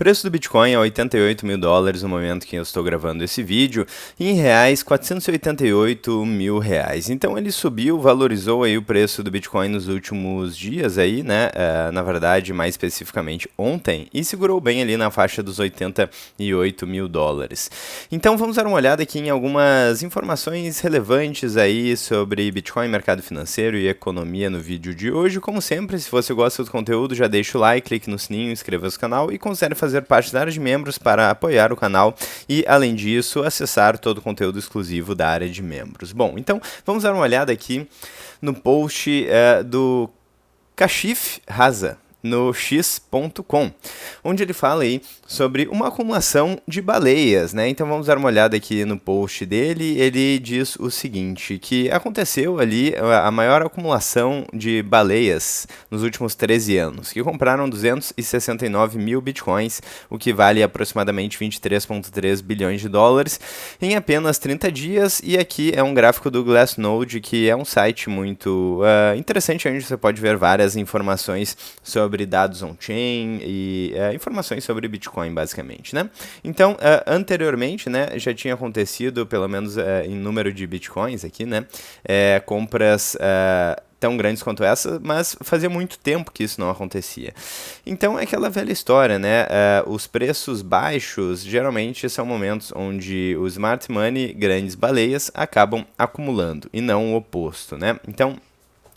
Preço do Bitcoin é 88 mil dólares no momento que eu estou gravando esse vídeo, e em reais, 488 mil reais. Então ele subiu, valorizou aí o preço do Bitcoin nos últimos dias aí, né? Na verdade, mais especificamente ontem, e segurou bem ali na faixa dos 88 mil dólares. Então vamos dar uma olhada aqui em algumas informações relevantes aí sobre Bitcoin, mercado financeiro e economia no vídeo de hoje. Como sempre, se você gosta do conteúdo, já deixa o like, clique no sininho, inscreva-se no canal e considere fazer parte da área de membros para apoiar o canal e, além disso, acessar todo o conteúdo exclusivo da área de membros. Bom, então vamos dar uma olhada aqui no post do Kashif Raza no x.com, onde ele fala aí sobre uma acumulação de baleias, né? Então vamos dar uma olhada aqui no post dele. Ele diz o seguinte, que aconteceu ali a maior acumulação de baleias nos últimos 13 anos, que compraram 269 mil bitcoins, o que vale aproximadamente 23,3 bilhões de dólares, em apenas 30 dias. E aqui é um gráfico do Glassnode, que é um site muito interessante, onde você pode ver várias informações sobre dados on-chain e informações sobre Bitcoin, basicamente, né? Então, anteriormente, né, já tinha acontecido, pelo menos em número de Bitcoins aqui, né, compras tão grandes quanto essa, mas fazia muito tempo que isso não acontecia. Então é aquela velha história, né? Os preços baixos geralmente são momentos onde o smart money, grandes baleias, acabam acumulando, e não o oposto, né? Então,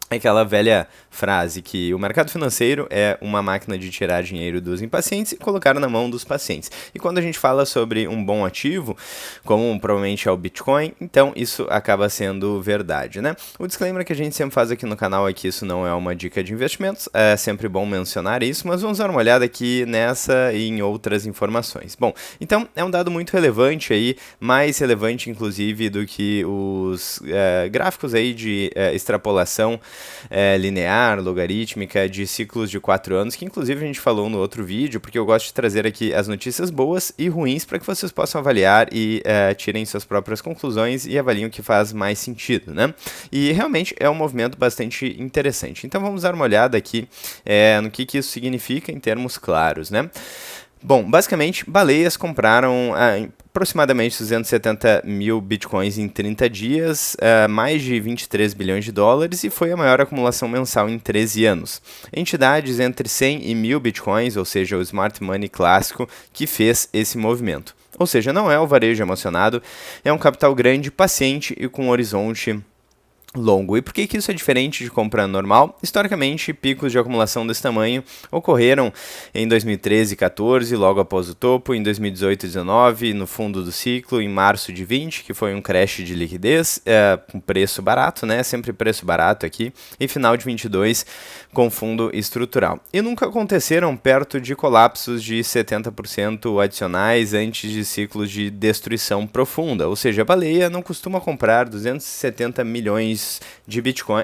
é aquela velha frase que o mercado financeiro é uma máquina de tirar dinheiro dos impacientes e colocar na mão dos pacientes. E quando a gente fala sobre um bom ativo, como provavelmente é o Bitcoin, então isso acaba sendo verdade, né? O disclaimer que a gente sempre faz aqui no canal é que isso não é uma dica de investimentos, é sempre bom mencionar isso, mas vamos dar uma olhada aqui nessa e em outras informações. Bom, então é um dado muito relevante aí, mais relevante inclusive do que os gráficos aí de extrapolação linear, logarítmica, de ciclos de 4 anos, que inclusive a gente falou no outro vídeo, porque eu gosto de trazer aqui as notícias boas e ruins para que vocês possam avaliar e tirem suas próprias conclusões e avaliem o que faz mais sentido, né? E realmente é um movimento bastante interessante. Então vamos dar uma olhada aqui no que isso significa em termos claros, né? Bom, basicamente, baleias compraram aproximadamente 270 mil bitcoins em 30 dias, mais de 23 bilhões de dólares, e foi a maior acumulação mensal em 13 anos. Entidades entre 100 e 1000 bitcoins, ou seja, o smart money clássico, que fez esse movimento. Ou seja, não é o varejo emocionado, é um capital grande, paciente e com um horizonte longo. E por que isso é diferente de compra normal? Historicamente, picos de acumulação desse tamanho ocorreram em 2013 e 14, logo após o topo, em 2018 e 19, no fundo do ciclo, em março de 20, que foi um crash de liquidez, com preço barato, né? Sempre preço barato aqui, e final de 22, com fundo estrutural. E nunca aconteceram perto de colapsos de 70% adicionais antes de ciclos de destruição profunda, ou seja, a baleia não costuma comprar 270 milhões de Bitcoin,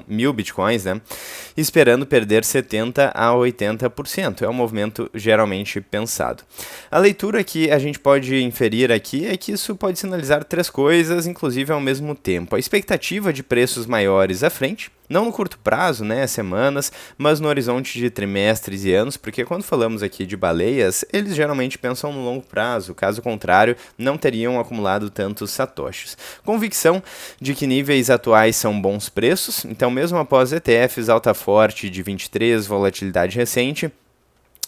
mil Bitcoins, né? Esperando perder 70% a 80%. É um movimento geralmente pensado. A leitura que a gente pode inferir aqui é que isso pode sinalizar 3 coisas, inclusive ao mesmo tempo. A expectativa de preços maiores à frente, não no curto prazo, né, semanas, mas no horizonte de trimestres e anos, porque quando falamos aqui de baleias, eles geralmente pensam no longo prazo, caso contrário, não teriam acumulado tantos satoshis. Convicção de que níveis atuais são bons preços, então mesmo após ETFs alta forte de 23, volatilidade recente,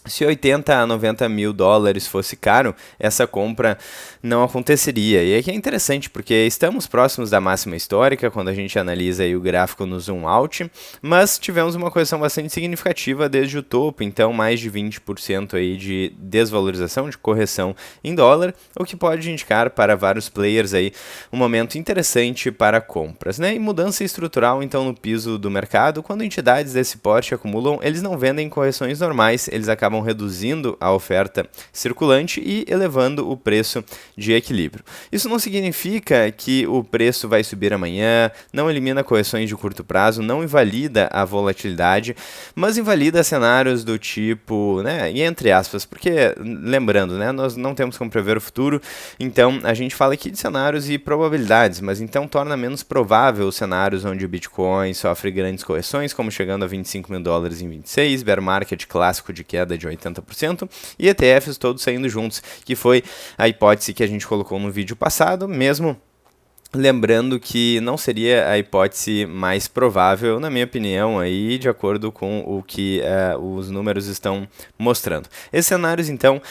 se 80 a 90 mil dólares fosse caro, essa compra não aconteceria. E aqui é interessante, porque estamos próximos da máxima histórica, quando a gente analisa aí o gráfico no zoom out, mas tivemos uma correção bastante significativa desde o topo, então mais de 20% aí de desvalorização, de correção em dólar, o que pode indicar para vários players aí um momento interessante para compras, né? E mudança estrutural, então, no piso do mercado, quando entidades desse porte acumulam, eles não vendem correções normais, eles acabam reduzindo a oferta circulante e elevando o preço de equilíbrio. Isso não significa que o preço vai subir amanhã, não elimina correções de curto prazo, não invalida a volatilidade, mas invalida cenários do tipo, né, e entre aspas, porque, lembrando, né, nós não temos como prever o futuro, então a gente fala aqui de cenários e probabilidades, mas então torna menos provável os cenários onde o Bitcoin sofre grandes correções, como chegando a 25 mil dólares em 26, bear market clássico de queda de de 80%, e ETFs todos saindo juntos, que foi a hipótese que a gente colocou no vídeo passado, mesmo lembrando que não seria a hipótese mais provável, na minha opinião, aí, de acordo com o que os números estão mostrando. Esses cenários, então,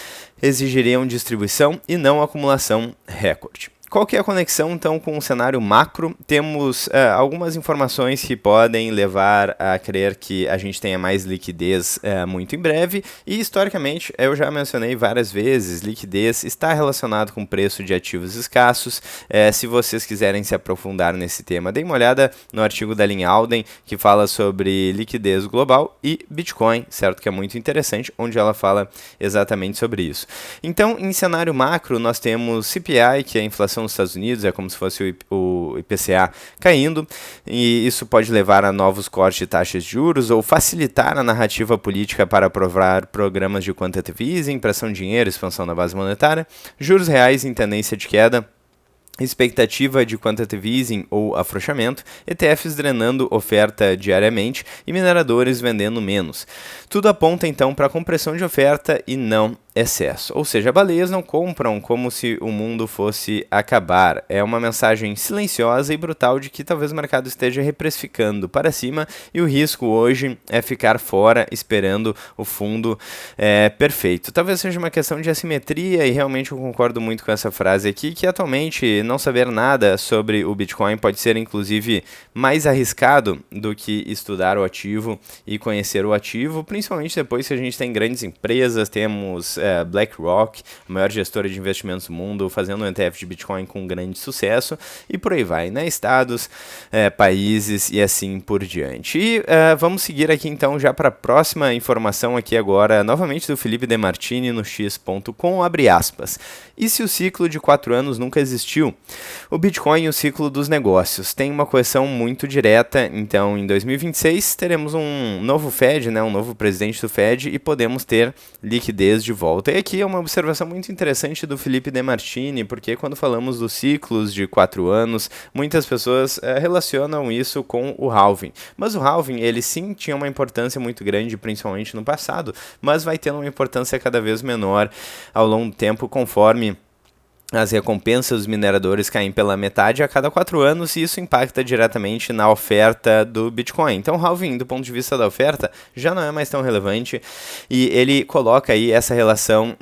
exigiriam distribuição e não acumulação recorde. Qual que é a conexão, então, com o cenário macro? Temos algumas informações que podem levar a crer que a gente tenha mais liquidez muito em breve, e historicamente, eu já mencionei várias vezes, liquidez está relacionado com preço de ativos escassos. Se vocês quiserem se aprofundar nesse tema, deem uma olhada no artigo da Lynn Alden, que fala sobre liquidez global e Bitcoin, certo? Que é muito interessante, onde ela fala exatamente sobre isso. Então, em cenário macro, nós temos CPI, que é a inflação nos Estados Unidos, é como se fosse o IPCA caindo, e isso pode levar a novos cortes de taxas de juros ou facilitar a narrativa política para aprovar programas de quantitative easing, impressão de dinheiro, expansão da base monetária, juros reais em tendência de queda, expectativa de quantitative easing ou afrouxamento, ETFs drenando oferta diariamente e mineradores vendendo menos. Tudo aponta então para compressão de oferta e não excesso. Ou seja, baleias não compram como se o mundo fosse acabar. É uma mensagem silenciosa e brutal de que talvez o mercado esteja reprecificando para cima e o risco hoje é ficar fora esperando o fundo perfeito. Talvez seja uma questão de assimetria e realmente eu concordo muito com essa frase aqui, que atualmente não saber nada sobre o Bitcoin pode ser inclusive mais arriscado do que estudar o ativo e conhecer o ativo, principalmente depois que a gente tem grandes empresas, temos BlackRock, a maior gestora de investimentos do mundo, fazendo um ETF de Bitcoin com grande sucesso, e por aí vai, né? Estados, países e assim por diante. E vamos seguir aqui então já para a próxima informação aqui agora, novamente do Felipe De Martini no x.com, abre aspas. E se o ciclo de 4 anos nunca existiu? O Bitcoin e o ciclo dos negócios tem uma correlação muito direta, então em 2026 teremos um novo Fed, né, um novo presidente do Fed e podemos ter liquidez de volta. E aqui é uma observação muito interessante do Felipe De Martini, porque quando falamos dos ciclos de 4 anos, muitas pessoas relacionam isso com o halving. Mas o halving, ele sim tinha uma importância muito grande, principalmente no passado, mas vai tendo uma importância cada vez menor ao longo do tempo, conforme as recompensas dos mineradores caem pela metade a cada 4 anos e isso impacta diretamente na oferta do Bitcoin. Então, o halving, do ponto de vista da oferta, já não é mais tão relevante e ele coloca aí essa relação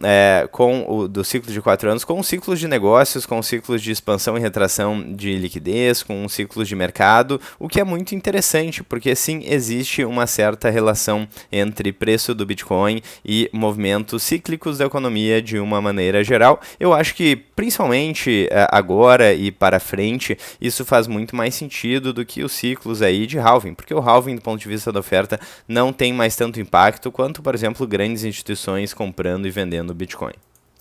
do ciclo de 4 anos com os ciclos de negócios, com os ciclos de expansão e retração de liquidez, com os ciclos de mercado, o que é muito interessante, porque sim, existe uma certa relação entre preço do Bitcoin e movimentos cíclicos da economia de uma maneira geral. Eu acho que principalmente agora e para frente, isso faz muito mais sentido do que os ciclos aí de halving, porque o halving, do ponto de vista da oferta, não tem mais tanto impacto quanto, por exemplo, grandes instituições comprando e vendendo Bitcoin.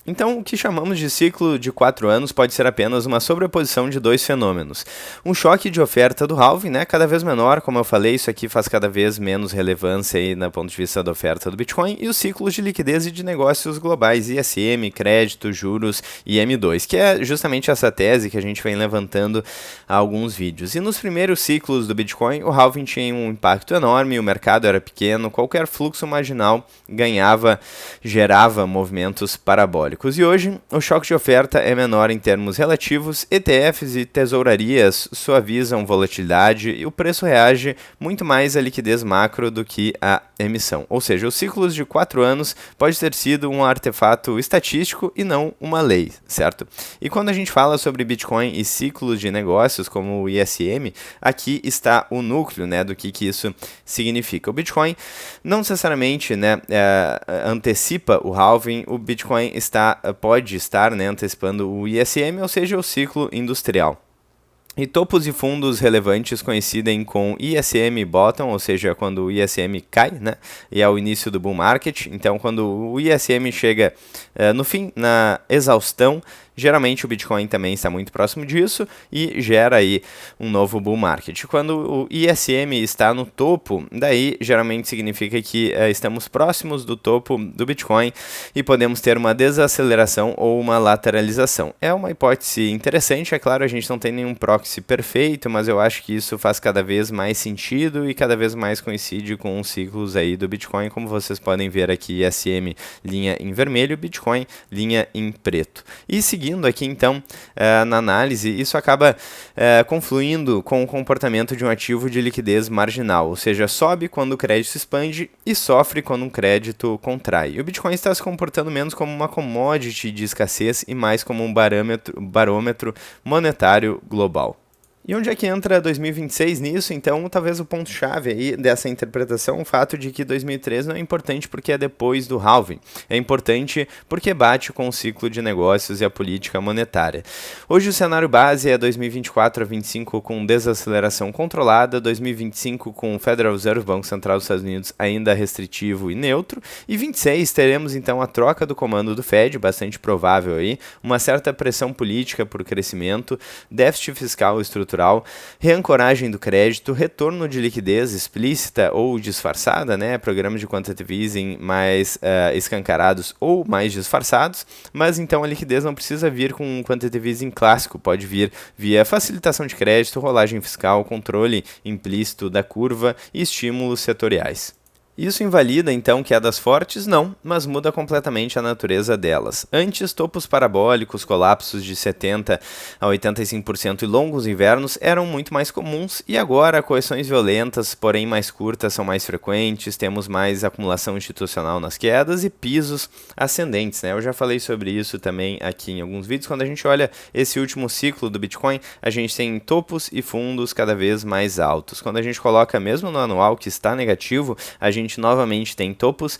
Então, o que chamamos de ciclo de 4 anos pode ser apenas uma sobreposição de dois fenômenos. Um choque de oferta do halving, né, cada vez menor, como eu falei, isso aqui faz cada vez menos relevância aí no ponto de vista da oferta do Bitcoin, e os ciclos de liquidez e de negócios globais, ISM, crédito, juros e M2, que é justamente essa tese que a gente vem levantando há alguns vídeos. E nos primeiros ciclos do Bitcoin, o halving tinha um impacto enorme, o mercado era pequeno, qualquer fluxo marginal gerava movimentos parabólicos. E hoje, o choque de oferta é menor em termos relativos, ETFs e tesourarias suavizam volatilidade e o preço reage muito mais à liquidez macro do que à emissão. Ou seja, os ciclos de 4 anos pode ter sido um artefato estatístico e não uma lei, certo? E quando a gente fala sobre Bitcoin e ciclos de negócios, como o ISM, aqui está o núcleo, né, do que isso significa. O Bitcoin não necessariamente, né, antecipa o halving, o Bitcoin pode estar, né, antecipando o ISM, ou seja, o ciclo industrial. E topos e fundos relevantes coincidem com ISM bottom, ou seja, quando o ISM cai, né, e é o início do bull market. Então, quando o ISM chega no fim, na exaustão, geralmente o Bitcoin também está muito próximo disso e gera aí um novo bull market. Quando o ISM está no topo, daí geralmente significa que estamos próximos do topo do Bitcoin e podemos ter uma desaceleração ou uma lateralização. É uma hipótese interessante, é claro, a gente não tem nenhum proxy perfeito, mas eu acho que isso faz cada vez mais sentido e cada vez mais coincide com os ciclos aí do Bitcoin, como vocês podem ver aqui, ISM linha em vermelho, Bitcoin linha em preto. E seguindo aqui então na análise, isso acaba confluindo com o comportamento de um ativo de liquidez marginal, ou seja, sobe quando o crédito expande e sofre quando um crédito contrai. E o Bitcoin está se comportando menos como uma commodity de escassez e mais como um barômetro monetário global. E onde é que entra 2026 nisso? Então, talvez o ponto-chave aí dessa interpretação, o fato de que 2013 não é importante porque é depois do halving. É importante porque bate com o ciclo de negócios e a política monetária. Hoje o cenário base é 2024 a 2025 com desaceleração controlada, 2025 com o Federal Reserve, Banco Central dos Estados Unidos, ainda restritivo e neutro, e 26 teremos então a troca do comando do Fed, bastante provável aí, uma certa pressão política por crescimento, déficit fiscal estrutural, reancoragem do crédito, retorno de liquidez explícita ou disfarçada, né? Programas de quantitative easing mais escancarados ou mais disfarçados, mas então a liquidez não precisa vir com um quantitative easing clássico, pode vir via facilitação de crédito, rolagem fiscal, controle implícito da curva e estímulos setoriais. Isso invalida, então, quedas fortes? Não, mas muda completamente a natureza delas. Antes, topos parabólicos, colapsos de 70% a 85% e longos invernos eram muito mais comuns, e agora correções violentas, porém mais curtas, são mais frequentes, temos mais acumulação institucional nas quedas e pisos ascendentes, né? Eu já falei sobre isso também aqui em alguns vídeos. Quando a gente olha esse último ciclo do Bitcoin, a gente tem topos e fundos cada vez mais altos. Quando a gente coloca mesmo no anual, que está negativo, a gente novamente tem topos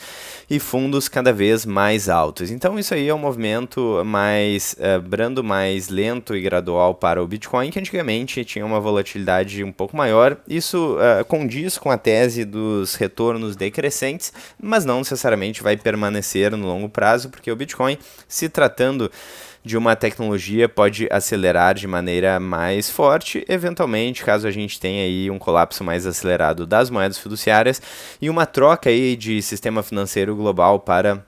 e fundos cada vez mais altos. Então isso aí é um movimento mais brando, mais lento e gradual para o Bitcoin, que antigamente tinha uma volatilidade um pouco maior. Isso condiz com a tese dos retornos decrescentes, mas não necessariamente vai permanecer no longo prazo, porque o Bitcoin, se tratando de uma tecnologia, pode acelerar de maneira mais forte, eventualmente, caso a gente tenha aí um colapso mais acelerado das moedas fiduciárias e uma troca aí de sistema financeiro global para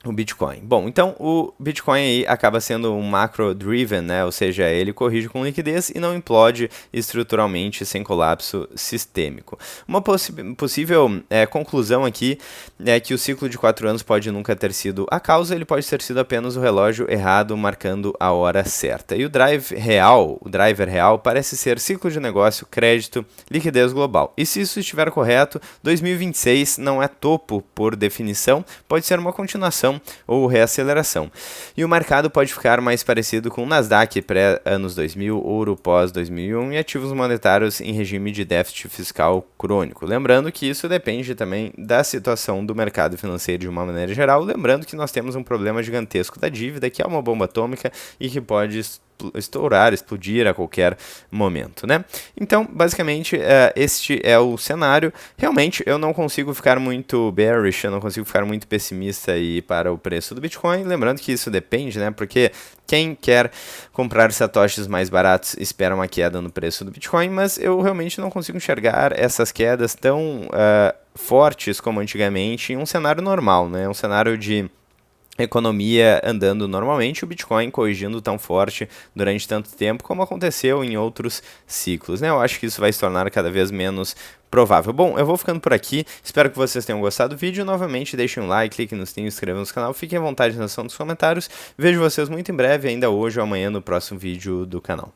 o Bitcoin. Bom, então o Bitcoin aí acaba sendo um macro-driven, né? Ou seja, ele corrige com liquidez e não implode estruturalmente sem colapso sistêmico. Uma possível conclusão aqui é que o ciclo de 4 anos pode nunca ter sido a causa, ele pode ter sido apenas o relógio errado marcando a hora certa. E o driver real parece ser ciclo de negócio, crédito, liquidez global. E se isso estiver correto, 2026 não é topo por definição, pode ser uma continuação ou reaceleração. E o mercado pode ficar mais parecido com o Nasdaq pré-anos 2000, ouro pós-2001 e ativos monetários em regime de déficit fiscal crônico. Lembrando que isso depende também da situação do mercado financeiro de uma maneira geral, lembrando que nós temos um problema gigantesco da dívida, que é uma bomba atômica e que pode explodir a qualquer momento, né? Então, basicamente, este é o cenário. Realmente, eu não consigo ficar muito bearish, eu não consigo ficar muito pessimista aí para o preço do Bitcoin, lembrando que isso depende, né? Porque quem quer comprar satoshis mais baratos espera uma queda no preço do Bitcoin, mas eu realmente não consigo enxergar essas quedas tão fortes como antigamente em um cenário normal, né? Um cenário de economia andando normalmente, o Bitcoin corrigindo tão forte durante tanto tempo como aconteceu em outros ciclos, né? Eu acho que isso vai se tornar cada vez menos provável. Bom, eu vou ficando por aqui, espero que vocês tenham gostado do vídeo. Novamente, deixem um like, cliquem no sininho, inscrevam no canal, fiquem à vontade na seção dos comentários. Vejo vocês muito em breve, ainda hoje ou amanhã no próximo vídeo do canal.